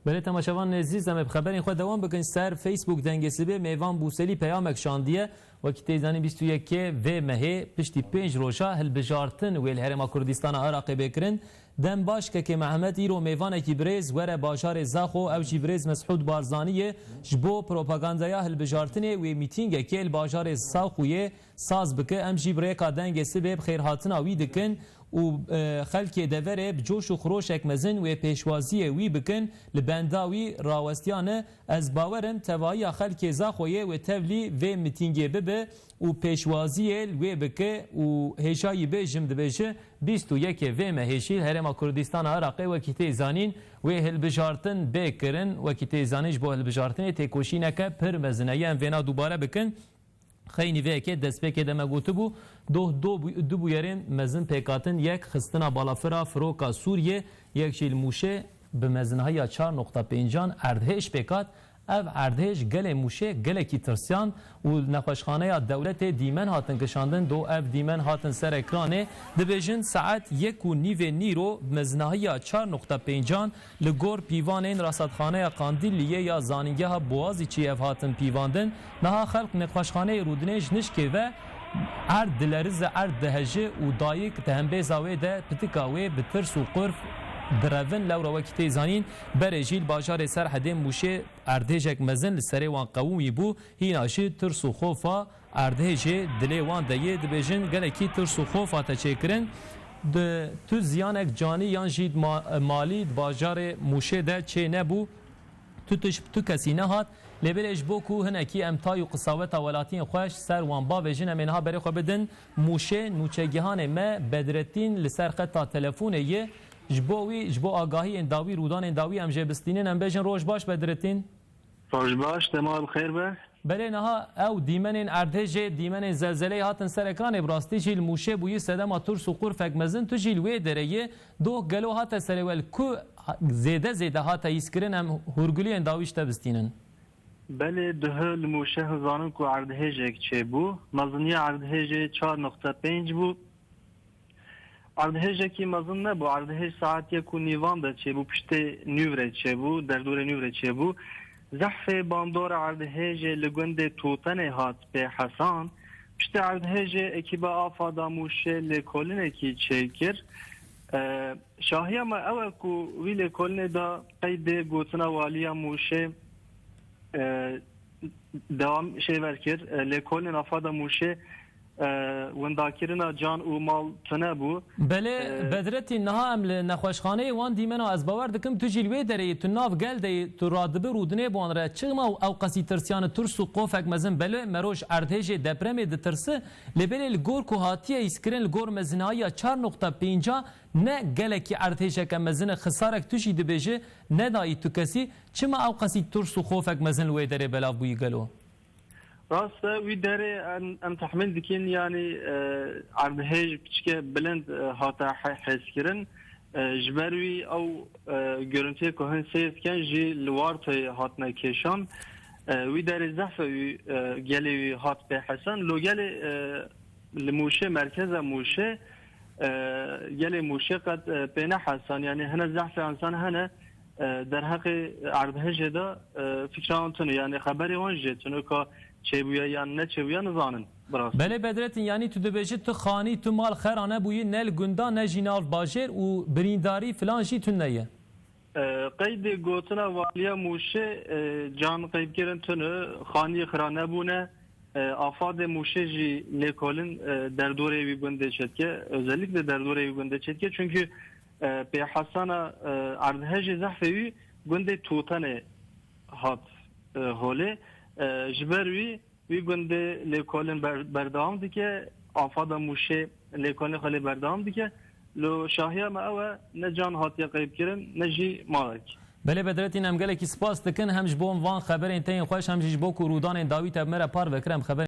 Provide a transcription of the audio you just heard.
بله تماشاوان عزیز ام خبرین خود دوام بکن سر فیسبوک دنگسبه میوان بوسلی پیامک شاندیه وقتی تیزانی 21 و مه پشتی 5 روزا هل بجارتن و الهرم کردستان عراق بکرن دم باش که محمد ایرو میوان کی بریز وره بازار زاخو او جی بریز مسعود بارزانیه جبو پروپاگاندایا هل بجارتن و میتینگ که بازار زاخوی ساز بکه ام جی بریکا دنگسبه بخیر هاتنا وی دکن و خلک دوره بجوش و خروشک مزن و پیشوازی وی بکن لبنداوی راوستیانه از باورم توایی خلک زاخویه و تولی و میتینگی ببه و پیشوازی وی بکه و هشایی بجم دبجه 21 و مهشیل هرم کردستان عراقی و کیتی زانین و هل بجارتن بکرن و کیتی زانیش با هل بجارتن تکوشی نکه پر مزنه ام وینا دوباره بکن خیلی وکی دست پی که دم گوته بو دو بویرین مزن پیکاتن یک خستنا بالافرا فروکا سوریه یک شیل موشه به مزنهای 4.5 اردهش پیکات او اردهش گل موشه گل کی ترسیان و نخوشخانه دولت دیمن هاتن کشاندن دو اف دیمن هاتن سر اکرانه دبیجن ساعت 1:09 نیرو مزنهای 4.5 لگور پیوانین رصدخانه قاندیلیه یا زانینگه بوازی چی اف هاتن پیواندن نها خلق نخوشخانه رودنش نشکه و ارد دلرز ارد دهجه و دایک تهمبیزاوی ده پتکاوی بترس و قرف درون لورا وقتی زانین برجیل بازار سرحد موشه اردهجک مزن لسری وان قومی بو هیناشی ترس و خوفا اردهج دلی وان دایه دبیجن گلکی ترس و خوفا تچکرن د تو زیانک جانی یان جید مالی بازار موشه ده چه نبو تو کسی نهات لبلش بوکو هنکی امتای و قصاوت ولاتین خوش سر وان با وجن منها بری خو بدن موشه نوچگیهان ما بدرتین لسر خطا تلفونه یه جبو آگاهی انداوی رودان انداوی ام جبستینین ام بجن روش باش بدرتین روش باش تمام خیر به بله نها او دیمنین اردهج دیمنین زلزله هاتن سر اکران براستی جیل موشه بوی سدما ترس و قرفک مزن تو جیل وی دره دو گلو هات سر ول کو زیده هات ایسکرین ام هورگلی انداویش تبستینن بله دهل موشه زانن کو اردهج چه بو مزنی اردهج 4.5 بو اردهج کی مزن نبو اردهج ساعت 1:09 ده چه بو پشت نیوره چه بو در دور نیوره چه بو زحف باندور اردهج لگند توتن هات به حسان پشت اردهج اکیبا آفادا موشه لکولن کی چکر شاهی ما اول کو وی لکولن دا قید گوتنا والیا موشه دوام شی ورکر لکولن آفادا موشه ونداکرنا جان و مال تنبو بله بدرتی نها ام نخوشخانه وان دیمنو از باور دکم تو جلوه دره تو ناف گل دی تو رادبه رودنه بوان را چغما او قسی ترسیان ترس و قوفک مزن بله مروش اردهج دپرم د ترسه لبل الگور کو هاتیه اسکرین الگور مزنای 4.5 نه گلکی اردهج ک مزن خسارک توشی دبهجه نه دای تو کسی چما او قسی ترس و قوفک مزن وی دره بلا بوی گلو راست وی داره ام تحمل دکین یعنی اردهج بچکه بلند هاتا حس کرن جبروی او گرنتی که سیز کن جی لوارت هات نکشان وی داره زحف گلی هات به حسن لو گلی لموشه مرکز موشه گلی موشه قد بین حسن یعنی هنه زحف انسان هنه در حق اردهج دا فکران تنو یعنی خبری وانجه تنو که چه بویا یا نه چه بویا نزانن بله بدرتین یعنی تو دبیجی تو خانی تو مال خرانه بویی نل گندا نه جینال باجر و برینداری فلان جی تو نیه قید گوتنا والیا موشه جان قید کرن تنو خانی خرانه بونه آفاد موشه جی لکولن در دوره وی گنده شد که özellikle در دوره وی گنده شد که çünkü به حسن اردهج زحفوی گنده توتن هات هوله جبروی وی گنده لیکولن بردام دیگه آفادا موشه لیکولن خالی بردام دیگه لو شاهیه ما اوه نه جان هاتیه قیب کرن نه جی مالک بله بدرتین هم گله کی سپاس دکن همش بوم وان خبر انتین خوش همش بو کو رودان داوی تب مره پار بکرم خبر